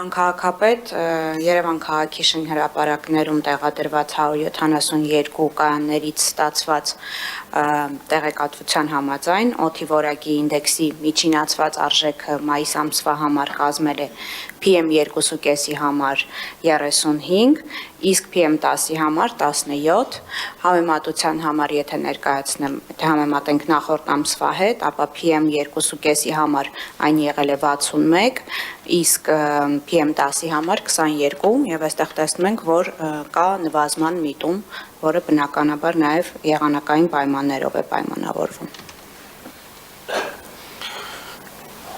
Պարոն քաղաքապետ, Երևան քաղաքի շինհրապարակներում տեղադրված 172 կայաններից ստացված տեղեկատվության համաձայն օդի որակի ինդեքսի միջինացված արժեքը մայիս ամսվա համար կազմել է PM2.5-ի համար 35, իսկ PM10-ի համար 17, համեմատության համար եթե ներկայացնեմ, եթե համեմատենք նախորդ ամսվա հետ, ապա PM2.5-ի համար այն եղել է 61, իսկ PM10-ի համար 22, եւ այստեղ տեսնում ենք, որ կա նվազման միտում, որը բնականաբար նաև եղանակային պայմաններով է պայմանավորվում։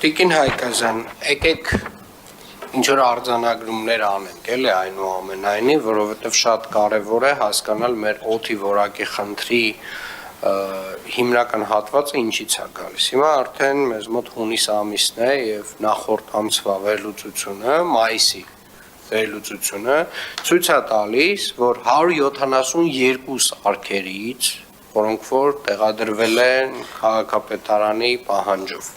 Տիկին Հայկազյան, եկեք ինչ-որ արձանագրումներ անենք, էլի այնուամենայնիվ, որովհետև շատ կարևոր է հասկանալ մեր օդի որակի խնդրի հիմնական հատվածը ինչից է գալիս։ Հիմա արդեն մեզ մոտ հունիս ամիսն է եւ նախորդ ամսվա վերլուծությունը, մայիսի վերլուծությունը ցույց է տալիս, որ 172 արկերից, որոնք որ տեղադրվել են քաղաքապետարանի պահանջով։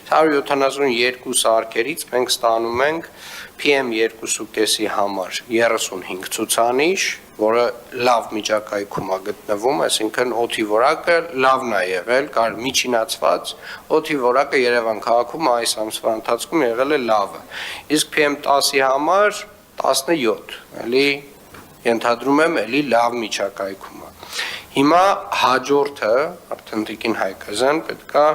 172 արկերից մենք ստանում ենք PM2.5-ի համար 35 ցուցանիշ, որը լավ միջակայքում է գտնվում, այսինքն օդի որակը լավն է եղել, կար միջինացված, օդի որակը Երևան քաղաքում այս ամսվա ընթացքում եղել է լավը։ Իսկ PM10-ի համար 17, էլի ենթադրում եմ, էլի լավ միջակայքում է։ Հիմա հաջորդը, արդեն Տիկին Հայկազյան, պետք է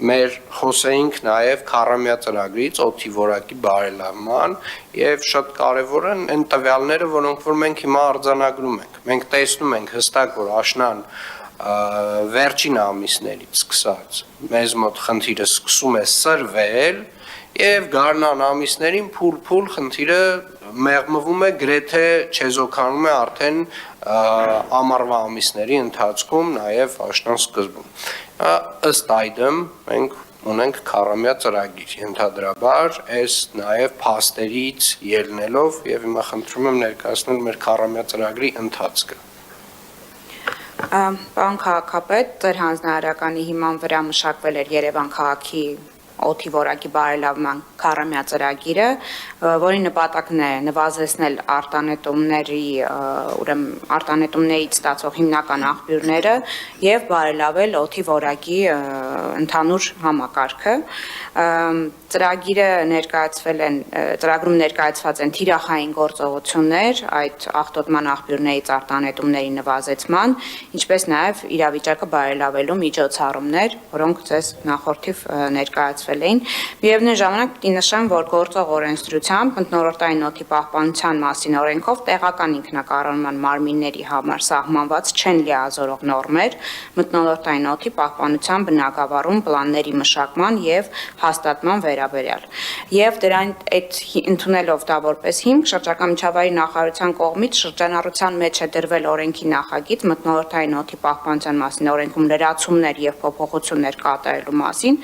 մեր խոսեինք նաև քառամյա ծրագրից օդի որակի բարելավման եւ շատ կարեւոր են այն տվյալները, որոնք որ մենք հիմա արձանագրում ենք։ Մենք տեսնում ենք հստակ, որ աշնան վերջին ամիսներից սկսած մեզ մոտ խնդիրը սկսում է սրվել եւ գարնան ամիսներին փուլ խնդիրը մեղմվում է գրեթե չեզոքանում է արդեն ամառվա ամիսների ընթացքում նաև աշնան սկզբում ըստ այդմ մենք ունենք քառամյա ծրագիր ենթադրաբար այս նաև փաստերից ելնելով եւ հիմա խնդրում եմ ներկայացնել մեր քառամյա ծրագրի ընթացքը Պարոն քաղաքապետ, ձեր հանձնարարականի հիման վրա մշակվել էր Երևան քաղաքի օդի որակի բարելավման քառամյա ծրագիրը, որի նպատակն է նվազեցնել արտանետումներից ստացող հիմնական աղբյուրները եւ բարելավել օդի որակի ընդհանուր համակարգը։ Ծրագրում ներկայացված են թիրախային գործողություններ այդ աղտոտման աղբյուրներից արտանետումների նվազեցման, ինչպես նաեւ իրավիճակը բարելավելու միջոցառումներ, որոնք ձեզ նախորդիվ ներկայացվել էին։ Միևնույն ժամանակ պիտի նշեմ, որ գործող օրենսդրությամբ մթնոլորտային օդի պահպանության մասին օրենքով տեղական ինքնակառավարման մարմինների համար սահմանված չեն լիազորող նորմեր մթնոլորտային օդի պահպանության բնագավառում պլանների մշակման եւ հաստատման վերաբերյալ։ Եվ դրան այդ ընդունելով դա որպես հիմք շրջակա միջավայրի նախարարության կողմից շրջանառության մեջ է դրվել օրենքի նախագիծ մթնոլորտային օդի պահպանության մասին օրենքում լրացումներ եւ փոփոխություններ կատարելու մասին,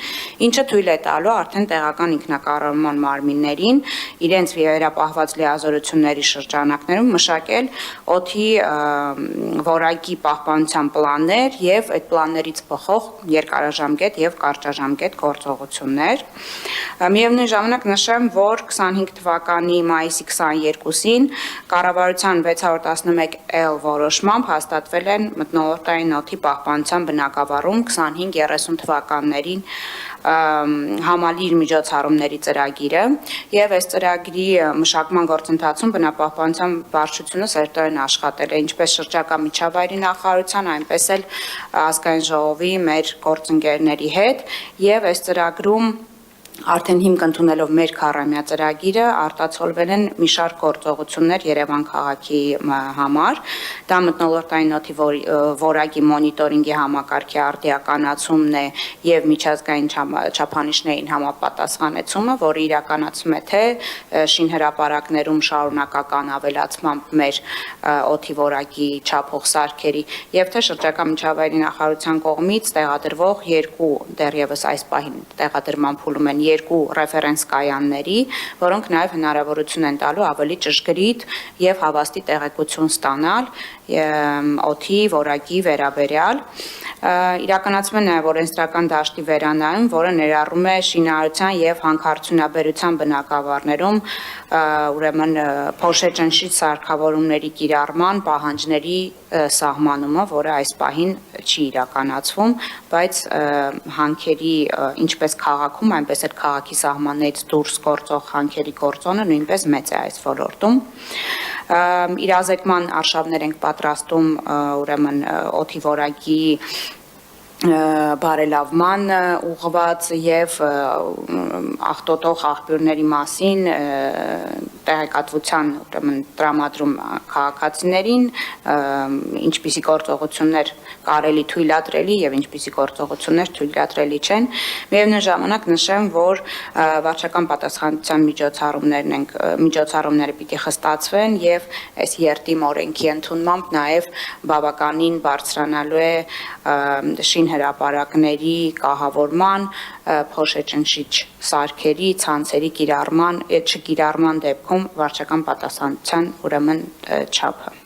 ինչը թույլ է տալու արդեն տեղական ինքնակառավարման մարմիններին իրենց վերապահված լիազորությունների շրջանակներում մշակել օդի որակի պահպանության պլաններ եւ այդ պլաններից բխող երկարաժամկետ եւ կարճաժամկետ գործողություններ։ Միևնույն ժամանակ նշեմ, որ 25 թվականի մայիսի 22-ին կառավարության 611L որոշմամբ հաստատվել են մթնոլորտային օդի պահպանության բնագավառում 25-30 թվականներին համալիր միջոցառումների ծրագիրը եւ այս ծրագրի մշակման գործընթացում բնապահպանության վարչությունը սերտորեն աշխատել է ինչպես շրջակա միջավայրի նախարարության, այնպես էլ ազգային ժողովի մեր գործընկերների հետ եւ այս ծրագրում արդեն հիմք ընդունելով մեր քառամյա ծրագիրը արտացոլվել են մի շարք գործողություններ Երևան քաղաքի համար, դա մթնոլորտային օդի որակի մոնիտորինգի համակարգի արդիականացումն է եւ միջազգային չափանիշներին համապատասխանեցումը, որը իրականացում է թե շինհրապարակներում շարունակական ավելացմամբ մեր օդի որակի չափող սարքերի եւ թե շրջակա միջավայրի նախարարության կողմից տեղադրվող երկու դեռևս այս պահին տեղադրման փուլում են երկու ռեֆերենս կայանների, որոնք նաև հնարավորություն են տալու ավելի ճշգրիտ եւ հավաստի տեղեկություն ստանալ օդի որակի վերաբերյալ։ Իրականացվում է նաև օրենսդրական դաշտի վերանայում, որը ներառում է շինարարության եւ հանքարդյունաբերության բնակավարներում ուրեմն փոշեճնշիչ սարքավորումների կիրառման պահանջների սահմանումը, որը այս պահին չի իրականացվում, բայց հանքերի ինչպես քաղաքում, այնպես էլ քաղաքի սահմաններից դուրս գործող հանքերի գործոնը նույնպես մեծ է այս ոլորտում։ Իրազեկման արշավներ ենք պատրաստում ուրեմն օդի որակի բարելավման ուղղված եւ աղտոտող աղբյուրների մասին տեղեկատվության ուրեմն տրամադրում քաղաքացիներին, ինչպիսի գործողություններ կարելի թույլատրելի եւ ինչպիսի գործողություններ թույլատրելի չեն։ Միևնույն ժամանակ նշեմ, որ վարչական պատասխանատվության միջոցառումները պիտի խստացվեն եւ այս երթիմ օրենքի ընդունմամբ նաեւ բավականին բարձրանալու է շինհրապարակների կահավորման, փոշեճնշիչ սարքերի, ցանցերի չկիրառման դեպքում վարչական պատասխանատվության ուրեմն չափը։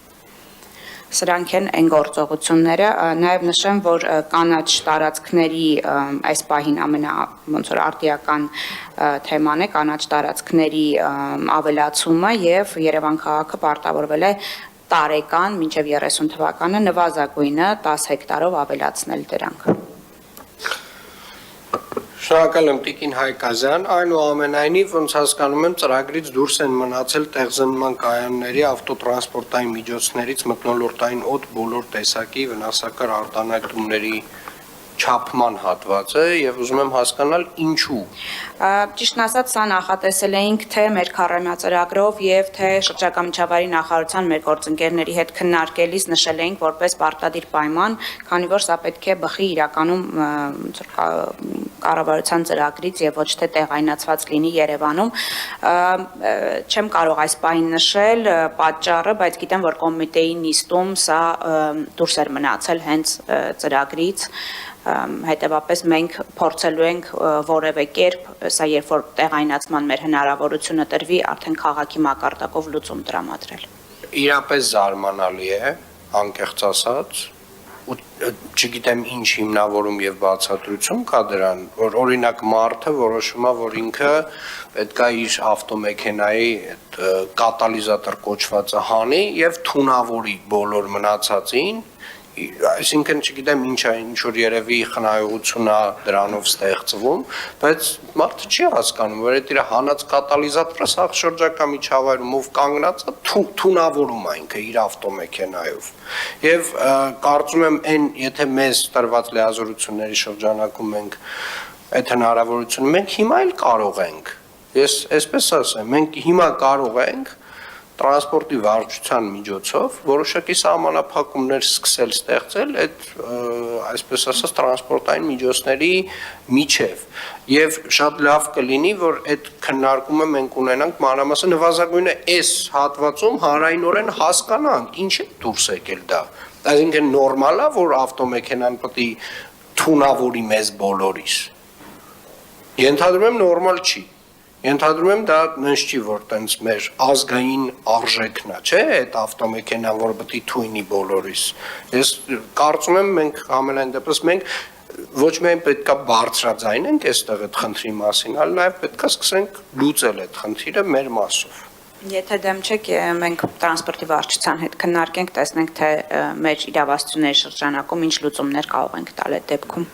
Սրանք են այն գործողությունները, նաև նշեմ, որ կանաչ տարածքների այս պահին ոնց որ արտիական թեման է կանաչ տարածքների ավելացումը եւ Երևան քաղաքը պարտավորվել է տարեկան մինչև 30 թվականը նվազագույնը 10 հեկտարով ավելացնել դրանք։ Շնորհակալ եմ Տիկին Հայկազյան, այնուամենայնիվ ոնց հասկանում եմ ծրագրից դուրս են մնացել տեղզնման կայանների ավտոտրանսպորտային միջոցներից մթնոլորտային օդ բոլոր տեսակի վնասակար արտանետումների չափման հատվածը եւ ուզում եմ հասկանալ ինչու։ Ճիշտն ասած, սա նախատեսել էինք թե մեր քառամյա եւ թե շրջակա միջավայրի նախարարության մեր գործընկերների հետ քննարկելիս նշել էինք որպես պարտադիր պայման, քանի որ սա պետք է բխի իրականում կառավարության ծրագրից եւ ոչ թե տեղայնացված լինի Երևանում։ Չեմ կարող այս պահին նշել պատճառը, բայց գիտեմ, որ կոմիտեի նիստում սա դուրս էր մնացել հենց ծրագրից։ Հետևաբար մենք փորձելու ենք որևէ կերպ, սա երբ որ տեղայնացման մեր հնարավորությունը տրվի, արդեն քաղաքի մակարդակով լուծում տրամադրել։ Իրապես զարմանալի է, անկեղծ ասած, ու չգիտեմ ինչ հիմնավորում եւ բացատրություն կա դրան, որ օրինակ մարդը որոշում է, որ ինքը պետքա իր ավտոմեքենայի այդ կատալիզատոր կոչվածը հանի եւ թունավորի բոլոր մնացածին, այսինքն չգիտեմ ինչ որ երևի խնայողություն է դրանով ստեղծվում, բայց մարդը չի հասկանում, որ այդ իր հանած կատալիզատորը սա շրջակա միջավայրում ով կանգնած է թունավորում է ինքը իր ավտոմեքենայով։ Եվ կարծում եմ եթե մեզ տրված լիազորությունների շրջանակում մենք այդ հնարավորությունը մենք հիմա էլ կարող ենք։ Ես այսպես ասեմ, մենք հիմա կարող ենք տրանսպորտի վարչության միջոցով որոշակի սահմանափակումներ սկսել ստեղծել այդ այսպես ասած տրանսպորտային միջոցների միջև եւ շատ լավ կլինի որ այդ քննարկումը մենք ունենանք մանրամասն նվազագույնը այս հատվածում հանրայնորեն հասկանանք ինչ է դուրս եկել դա այսինքն նորմալ է որ ավտոմեքենան պետք է թունավորի մեզ բոլորիս ենթադրում եմ նորմալ չի Ենթադրում եմ դա նենց չի, որ տենց մեր ազգային արժեքն է, չէ, այդ ավտոմեքենան, որ պետք է թույնի բոլորիս։ Ես կարծում եմ մենք ամենայն դեպս մենք ոչ միայն պետքա բարձրաձայնենք այստեղ այդ խնդրի մասին, այլ նաև պետքա սկսենք լուծել այդ խնդիրը մեր մասով։ Եթե դեմ չեք, մենք տրանսպորտի վարչության հետ քննարկենք, տեսնենք թե մեր իրավասությունների շրջանակում ինչ լուծումներ կարող ենք տալ այդ դեպքում։